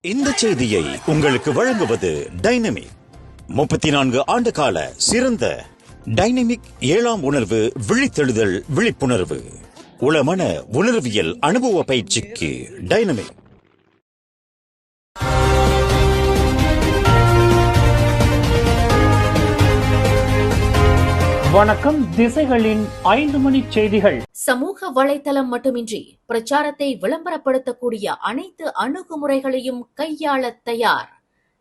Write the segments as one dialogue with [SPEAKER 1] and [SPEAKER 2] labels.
[SPEAKER 1] இந்த செய்தியை உங்களுக்கு வழங்குவது டைனமிக். 34 ஆண்டு கால சிறந்த டைனமிக் 7ஆம் உணர்வு விழித்தெழுதல் விழிப்புணர்வு உளமன உணர்வியல் அனுபவ பயிற்சிக்கு டைனமிக்.
[SPEAKER 2] வணக்கம். திசைகளின் 5 மணி செய்திகள்.
[SPEAKER 3] சமூக வலைத்தளம் மட்டுமின்றி பிரச்சாரத்தை விளம்பரப்படுத்தக்கூடிய அனைத்து அணுகுமுறைகளையும் கையாள தயார்.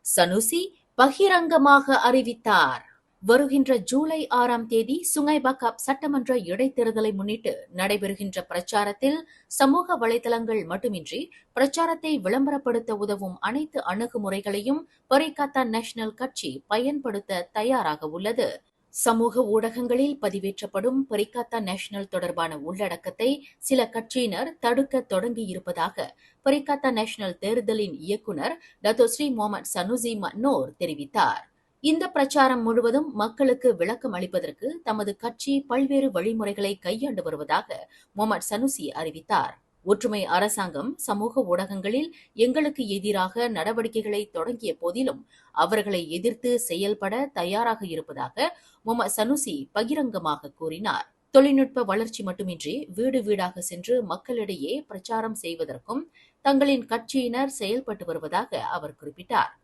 [SPEAKER 3] சனுசி பகிரங்கமாக அறிவித்தார். வருகின்ற ஜூலை 6ஆம் தேதி சுங்கைபக்காப் சட்டமன்ற இடைத்தேர்தலை முன்னிட்டு நடைபெறுகின்ற பிரச்சாரத்தில் சமூக வலைதளங்கள் மட்டுமின்றி பிரச்சாரத்தை விளம்பரப்படுத்த உதவும் அனைத்து அணுகுமுறைகளையும் பரிகாத்தா நேஷனல் கட்சி பயன்படுத்த தயாராக உள்ளது. சமூக ஊடகங்களில் பதிவேற்றப்படும் பரிகாத்தா நேஷனல் தொடர்பான உள்ளடக்கத்தை சில கட்சியினர் தடுக்க தொடங்கியிருப்பதாக பரிகாத்தா நேஷனல் தேர்தலின் இயக்குநர் டத்தோஸ்ரீ முகமது சனுசி மன்னோர் தெரிவித்தார். இந்த பிரச்சாரம் முழுவதும் மக்களுக்கு விளக்கம் அளிப்பதற்கு தமது கட்சி பல்வேறு வழிமுறைகளை கையாண்டு வருவதாக முகமது சனுசி அறிவித்தார். ஒற்றுமை அரசாங்கம் சமூக ஊடகங்களில் எங்களுக்கு எதிராக நடவடிக்கைகளை தொடங்கிய போதிலும் அவர்களை எதிர்த்து செயல்பட தயாராக இருப்பதாக முகமது சனுசி பகிரங்கமாக கூறினார். தொழில்நுட்ப வளர்ச்சி மட்டுமின்றி வீடு வீடாக சென்று மக்களிடையே பிரச்சாரம் செய்வதற்கும் தங்களின் கட்சியினர் செயல்பட்டு வருவதாக அவர் குறிப்பிட்டார்.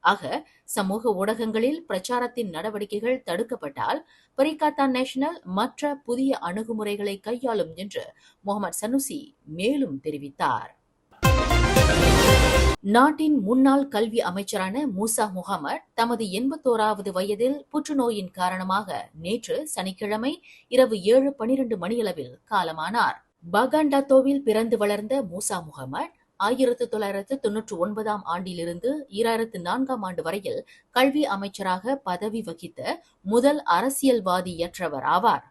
[SPEAKER 3] ஆக சமூக ஊடகங்களில் பிரச்சாரத்தின் நடவடிக்கைகள் தடுக்கப்பட்டால் பரிகாத்தா நேஷனல் மற்ற புதிய அணுகுமுறைகளை கையாளும் என்று முகமது சனுசி மேலும் தெரிவித்தார். நாட்டின் முன்னாள் கல்வி அமைச்சரான மூசா முகமது தமது 81வது வயதில் புற்றுநோயின் காரணமாக நேற்று சனிக்கிழமை இரவு 7:12 மணியளவில் காலமானார். பகாண்டாத்தோவில் பிறந்து வளர்ந்த மூசா முகமது 1999ஆம் ஆண்டிலிருந்து 2004ஆம் ஆண்டு வரையில் கல்வி அமைச்சராக பதவி வகித்த முதல் அரசியல்வாதியற்றவர் ஆவார்.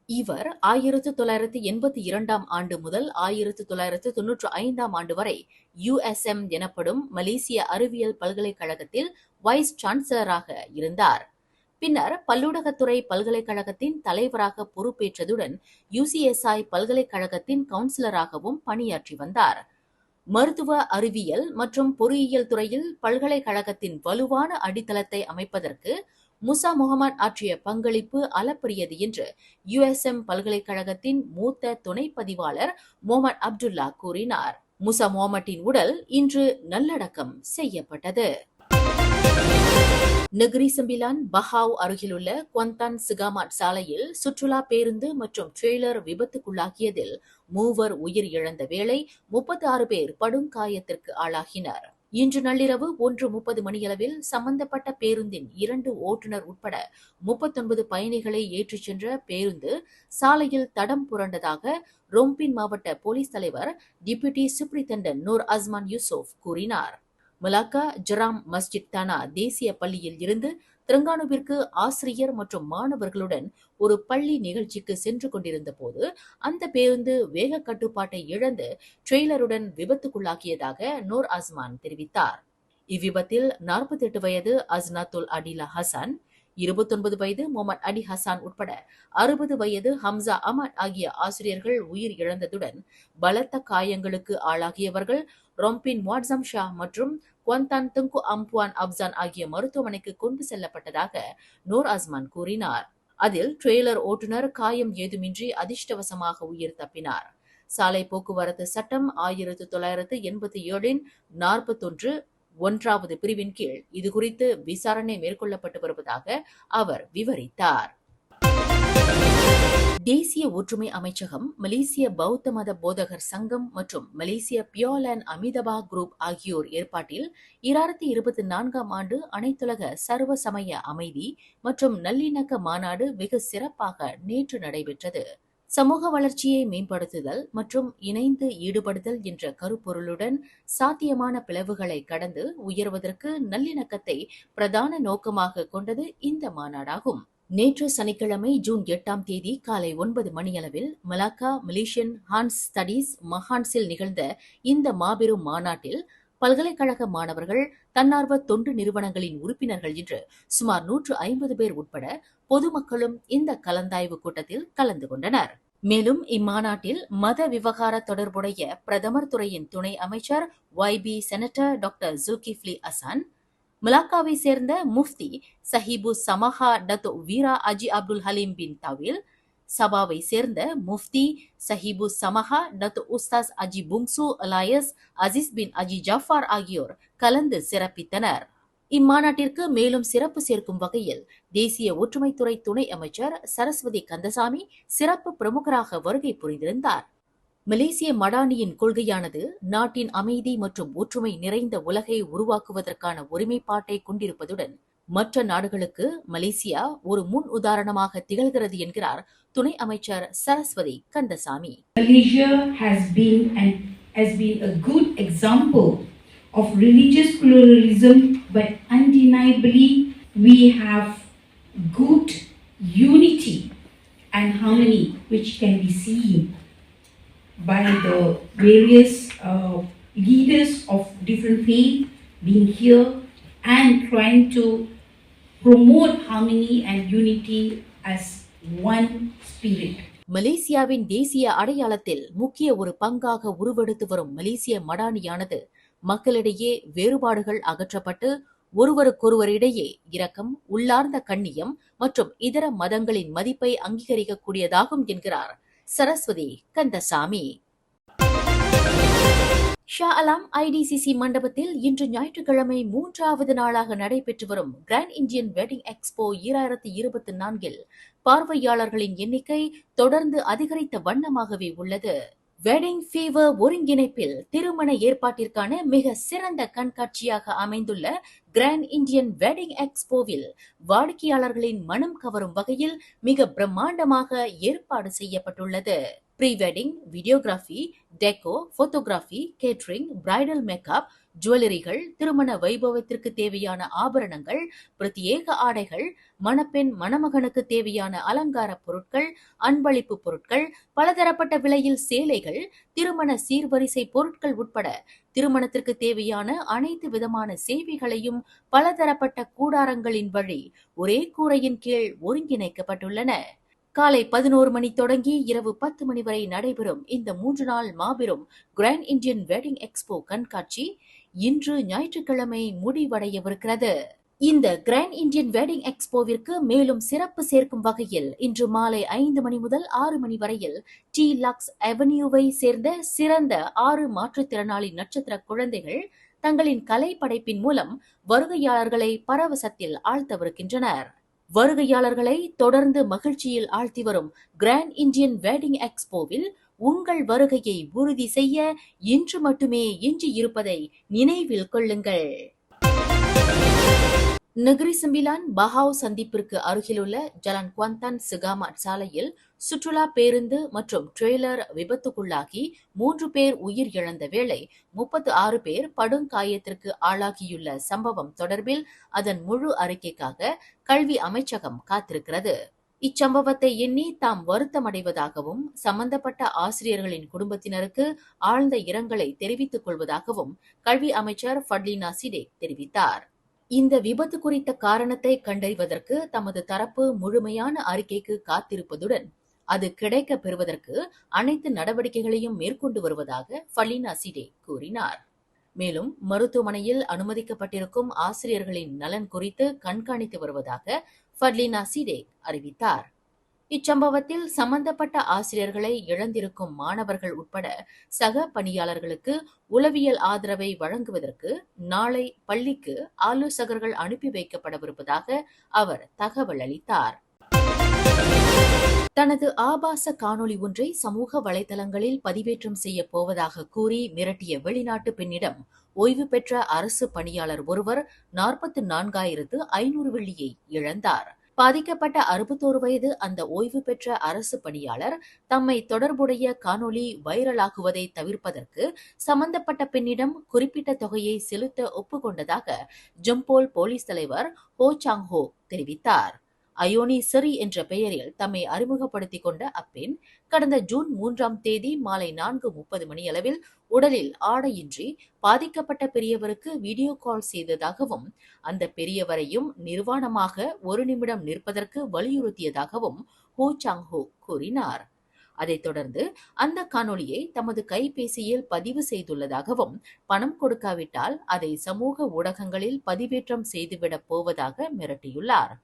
[SPEAKER 3] இவர் 1982ஆம் ஆண்டு முதல் 1995ஆம் ஆண்டு வரை USM எனப்படும் மலேசிய அறிவியல் பல்கலைக்கழகத்தில் வைஸ் சான்சலராக இருந்தார். பின்னர் பல்லூடகத்துறை பல்கலைக்கழகத்தின் தலைவராக பொறுப்பேற்றதுடன் UCSI பல்கலைக்கழகத்தின் கவுன்சிலராகவும் பணியாற்றி வந்தார். மருத்துவ அறிவியல் மற்றும் பொறியியல் துறையில் பல்கலைக்கழகத்தின் வலுவான அடித்தளத்தை அமைப்பதற்கு மூசா முகமது ஆற்றிய பங்களிப்பு அளப்பரியது என்று USM பல்கலைக்கழகத்தின் மூத்த துணை பதிவாளர் முகமது அப்துல்லா கூறினார். மூசா முகமதின் உடல் இன்று நல்லடக்கம் செய்யப்பட்டது. நெகிரி சம்பிலான் பஹாவ் அருகிலுள்ள குவந்தான் சிகாமாட் சாலையில் சுற்றுலா பேருந்து மற்றும் ட்ரெய்லர் விபத்துக்குள்ளாகியதில் 3 உயிர் இழந்த வேளை 36 பேர் படுங்காயத்திற்கு ஆளாகினர். இன்று நள்ளிரவு 1:30 மணியளவில் சம்பந்தப்பட்ட பேருந்தின் 2 ஓட்டுநர் உட்பட 39 பயணிகளை ஏற்றிச் சென்ற பேருந்து சாலையில் தடம் புரண்டதாக ரொம்பின் மாவட்ட போலீஸ் தலைவர் டிப்யூட்டி சூப்பரிண்டென்டன்ட் நூர் அஸ்மான் யூசுப் கூறினார். மலாக்கா ஜராம் மஸ்ஜித் தானா தேசிய பள்ளியில் இருந்து திரங்கானுவிற்கு ஆசிரியர் மற்றும் மாணவர்களுடன் ஒரு பள்ளி நிகழ்ச்சிக்கு சென்று கொண்டிருந்த போது அந்த பேருந்து வேக கட்டுப்பாட்டை இழந்து ட்ரெய்லருடன் விபத்துக்குள்ளாக்கியதாக நூர் அஸ்மான் தெரிவித்தார். இவ்விபத்தில் 48 வயது அஸ்னாத்துல் அடிலா ஹசான், 29 வயது முகமது அடி ஹசான் உட்பட 60 வயது ஹம்சா அமட் ஆகிய ஆசிரியர்கள் உயிர் இழந்ததுடன் பலத்த காயங்களுக்கு ஆளாகியவர்கள் ரொம்பின் முவாட்சம் ஷா மற்றும் குவந்தான் துங்கு அம்புவான் அப்சான் ஆகிய மருத்துவமனைக்கு கொண்டு செல்லப்பட்டதாக நூர் அஸ்மான் கூறினார். அதில் ட்ரெய்லர் ஓட்டுநர் காயம் ஏதுமின்றி அதிர்ஷ்டவசமாக உயிர் தப்பினார். சாலை போக்குவரத்து சட்டம் 1987இன் 41(1) பிரிவின் கீழ் இதுகுறித்து விசாரணை மேற்கொள்ளப்பட்டு வருவதாக அவர் விவரித்தார். தேசிய ஒற்றுமை அமைச்சகம், மலேசிய பௌத்த மத போதகர் சங்கம் மற்றும் மலேசிய பியோலேண்ட் அமிதபா குரூப் ஆகியோர் ஏற்பாட்டில் 2024ஆம் ஆண்டு அனைத்துலக சர்வ சமய அமைதி மற்றும் நல்லிணக்க மாநாடு வெகு சிறப்பாக நேற்று நடைபெற்றது. சமூக வளர்ச்சியை மேம்படுத்துதல் மற்றும் இணைந்து ஈடுபடுதல் என்ற கருப்பொருளுடன் சாத்தியமான பிளவுகளை கடந்து உயர்வதற்கு நல்லிணக்கத்தை பிரதான நோக்கமாக கொண்டது இந்த மாநாடாகும். நேற்று சனிக்கிழமை ஜூன் 8ஆம் தேதி காலை 9 மணியளவில் மலாக்கா மலேசியன் ஹான்ஸ் ஸ்டடீஸ் மஹான்ஸில் நிகழ்ந்த இந்த மாபெரும் மாநாட்டில் பல்கலைக்கழக மாணவர்கள், தன்னார்வ தொண்டு நிறுவனங்களின் உறுப்பினர்கள் என்று சுமார் 150 பேர் உட்பட பொதுமக்களும் இந்த கலந்தாய்வு கூட்டத்தில் கலந்து கொண்டனர். மேலும் இம்மாநாட்டில் மத விவகார தொடர்புடைய பிரதமர் துறையின் துணை அமைச்சர் YB senator doctor Dzulkefly Azan, மலாக்காவை சேர்ந்த முஃப்தி சஹிபு சமஹா டத்து வீரா அஜி அப்துல் ஹலீம் பின் தவில், சபாவை சேர்ந்த முஃப்தி சஹிபு சமஹா டத்து உஸ்தாஸ் அஜி புங்சு அலாயஸ் அசிஸ் பின் அஜி ஜஃபார் ஆகியோர் கலந்து சிறப்பித்தனர். இம்மாநாட்டிற்கு மேலும் சிறப்பு சேர்க்கும் வகையில் தேசிய ஒற்றுமைத்துறை துணை அமைச்சர் சரஸ்வதி கந்தசாமி சிறப்பு பிரமுகராக வருகை புரிந்திருந்தார். மலேசிய மடானியின் கொள்கையானது நாட்டின் அமைதி மற்றும் ஒற்றுமை நிறைந்த உலகை உருவாக்குவதற்கான ஒருமைப்பாட்டை கொண்டிருப்பதுடன் மற்ற நாடுகளுக்கு மலேசியா ஒரு முன் உதாரணமாக திகழ்கிறது என்கிறார் துணை அமைச்சர் Saraswati Kandasamy.
[SPEAKER 4] Malaysia has been a good example of religious pluralism, but undeniably we have good unity and harmony which can be seen by the various leaders of different faith being here and trying to promote harmony and unity as one spirit.
[SPEAKER 3] மலேசியாவின் தேசிய அடையாளத்தில் முக்கிய ஒரு பங்காக உருவெடுத்து வரும் மலேசிய மடானியானது மக்களிடையே வேறுபாடுகள் அகற்றப்பட்டு ஒருவருக்கொருவரிடையே இரக்கம், உள்ளார்ந்த கண்ணியம் மற்றும் இதர மதங்களின் மதிப்பை அங்கீகரிக்கக்கூடியதாகும் என்கிறார் சரஸ்வதி கந்தசாமி. ஷா அலாம் IDCC மண்டபத்தில் இன்று ஞாயிற்றுக்கிழமை 3வது நாளாக நடைபெற்று வரும் கிராண்ட் இந்தியன் வெட்டிங் எக்ஸ்போ 2024 பார்வையாளர்களின் எண்ணிக்கை தொடர்ந்து அதிகரித்த வண்ணமாகவே உள்ளது. வெட்டிங் ஃபீவர் ஒருங்கிணைப்பில் திருமண ஏற்பாட்டிற்கான மிக சிறந்த கண்காட்சியாக அமைந்துள்ள கிராண்ட் இந்தியன் வெட்டிங் எக்ஸ்போவில் வாடிக்கையாளர்களின் மனம் கவரும் வகையில் மிக பிரம்மாண்டமாக ஏற்பாடு செய்யப்பட்டுள்ளது. Pre wedding, videography, deco, photography, catering, bridal makeup, ஜுவல்லரிகள், திருமண வைபவத்திற்கு தேவையான ஆபரணங்கள், பிரத்யேக ஆடைகள், மணப்பெண் மணமகனுக்கு தேவையான அலங்கார பொருட்கள், அன்பளிப்பு பொருட்கள், பலதரப்பட்ட விலையில் சேலைகள், திருமண சீர்வரிசை பொருட்கள் உட்பட திருமணத்திற்கு தேவையான அனைத்து விதமான சேவைகளையும் பலதரப்பட்ட கூடாரங்களின் வழி ஒரே கூரையின் கீழ் ஒருங்கிணைக்கப்பட்டுள்ளன. காலை 11 மணி தொடங்கி இரவு 10 மணி வரை நடைபெறும் இந்த 3 நாள் மாபெரும் கிராண்ட் இந்தியன் வெட்டிங் எக்ஸ்போ கண்காட்சி இன்று ஞாயிற்றுக்கிழமை முடிவடையவிருக்கிறது. இந்த கிராண்ட் இந்தியன் வெட்டிங் எக்ஸ்போவிற்கு மேலும் சிறப்பு சேர்க்கும் வகையில் இன்று மாலை 5 மணி முதல் 6 மணி வரையில் டி லக்ஸ் அவென்யூவை சேர்ந்த சிறந்த 6 மாற்றுத்திறனாளி நட்சத்திர குழந்தைகள் தங்களின் கலை படைப்பின் மூலம் வருகையாளர்களை பரவசத்தில் ஆழ்த்தவிருக்கின்றனர். வருகையாளர்களை தொடர்ந்து மகிழ்ச்சியில் ஆழ்த்தி வரும் கிராண்ட் இந்தியன் வெட்டிங் எக்ஸ்போவில் உங்கள் வருகையை உறுதி செய்ய இன்று மட்டுமே எஞ்சி இருப்பதை நினைவில் கொள்ளுங்கள். நெகிரி சிம்பிலான் பஹாவ் சந்திப்பிற்கு அருகிலுள்ள ஜலான் குவாந்தான் சிகாமாட் சாலையில் சுற்றுலா பேருந்து மற்றும் ட்ரெய்லர் விபத்துக்குள்ளாகி 3 பேர் உயிர் இழந்த வேளை 36 பேர் படுகாயத்திற்கு ஆளாகியுள்ள சம்பவம் தொடர்பில் அதன் முழு அறிக்கைக்காக கல்வி அமைச்சகம் காத்திருக்கிறது. இச்சம்பவத்தை எண்ணி தாம் வருத்தமடைவதாகவும் சம்பந்தப்பட்ட ஆசிரியர்களின் குடும்பத்தினருக்கு ஆழ்ந்த இரங்கலை தெரிவித்துக் கொள்வதாகவும் கல்வி அமைச்சர் ஃபட்லினா சிடேக் தெரிவித்தார். இந்த விபத்து குறித்த காரணத்தை கண்டறிவதற்கு தமது தரப்பு முழுமையான அறிக்கைக்கு காத்திருப்பதுடன் அது கிடைக்க பெறுவதற்கு அனைத்து நடவடிக்கைகளையும் மேற்கொண்டு வருவதாக ஃபட்லினா சிடேக் கூறினார். மேலும் மருத்துவமனையில் அனுமதிக்கப்பட்டிருக்கும் ஆசிரியர்களின் நலன் குறித்து கண்காணித்து வருவதாக ஃபட்லினா சிடேக் அறிவித்தார். இச்சம்பவத்தில் சம்பந்தப்பட்ட ஆசிரியர்களை இழந்திருக்கும் மாணவர்கள் உட்பட சக பணியாளர்களுக்கு உளவியல் ஆதரவை வழங்குவதற்கு நாளை பள்ளிக்கு ஆலோசகர்கள் அனுப்பி வைக்கப்படவிருப்பதாக அவர் தகவல் அளித்தார். தனது ஆபாச காணொளி ஒன்றை சமூக வலைதளங்களில் பதிவேற்றம் செய்ய போவதாக கூறி மிரட்டிய வெளிநாட்டு பெண்ணிடம் ஓய்வு பெற்ற அரசு பணியாளர் ஒருவர் 44,500 வெள்ளியை இழந்தார். பாதிக்கப்பட்ட 61 வயது அந்த ஓய்வு பெற்ற அரசு பணியாளர் தம்மை தொடர்புடைய காணொளி வைரலாகுவதை தவிர்ப்பதற்கு சம்பந்தப்பட்ட பெண்ணிடம் குறிப்பிட்ட தொகையை செலுத்த ஒப்புக்கொண்டதாக ஜம்போல் போலீஸ் தலைவர் ஹோ சாங் ஹோ தெரிவித்தார். அயோனி சரி என்ற பெயரில் தம்மை அறிமுகப்படுத்திக் கொண்ட அப்பெண் கடந்த ஜூன் 3ஆம் தேதி மாலை 4:30 மணியளவில் உடலில் ஆடையின்றி பாதிக்கப்பட்ட பெரியவருக்கு வீடியோ கால் செய்ததாகவும் அந்த பெரியவரையும் நிர்வாணமாக 1 நிமிடம் நிற்பதற்கு வலியுறுத்தியதாகவும் ஹோ சாங் ஹோ கூறினார். அதைத் தொடர்ந்து அந்த காணொளியை தமது கைபேசியில் பதிவு செய்துள்ளதாகவும், பணம் கொடுக்காவிட்டால் அதை சமூக ஊடகங்களில் பதிவேற்றம் செய்துவிடப் போவதாக மிரட்டியுள்ளார்.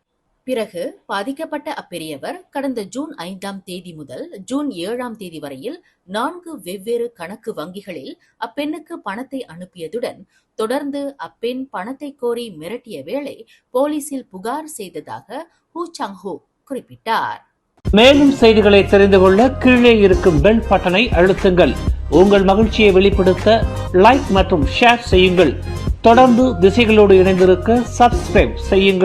[SPEAKER 3] பிறகு பாதிக்கப்பட்ட அப்பெரியவர் கடந்த ஜூன் 5ஆம் தேதி முதல் ஜூன் 7ஆம் தேதி வரையில் 4 வெவ்வேறு கணக்கு வங்கிகளில் அப்பெண்ணுக்கு பணத்தை அனுப்பியதுடன் தொடர்ந்து அப்பெண் பணத்தை கோரி மிரட்டிய வேளை போலீசில் புகார் செய்ததாக ஹூ சாங் ஹூ குறிப்பிட்டார்.
[SPEAKER 2] மேலும் செய்திகளை தெரிந்து கொள்ள கீழே இருக்கும் பெல் பட்டனை அழுத்துங்கள். உங்கள் மகிழ்ச்சியை வெளிப்படுத்த லைக் மற்றும் ஷேர் செய்யுங்கள். தொடர்ந்து திசைகளோடு இணைந்திருக்க சப்ஸ்கிரைப் செய்யுங்கள்.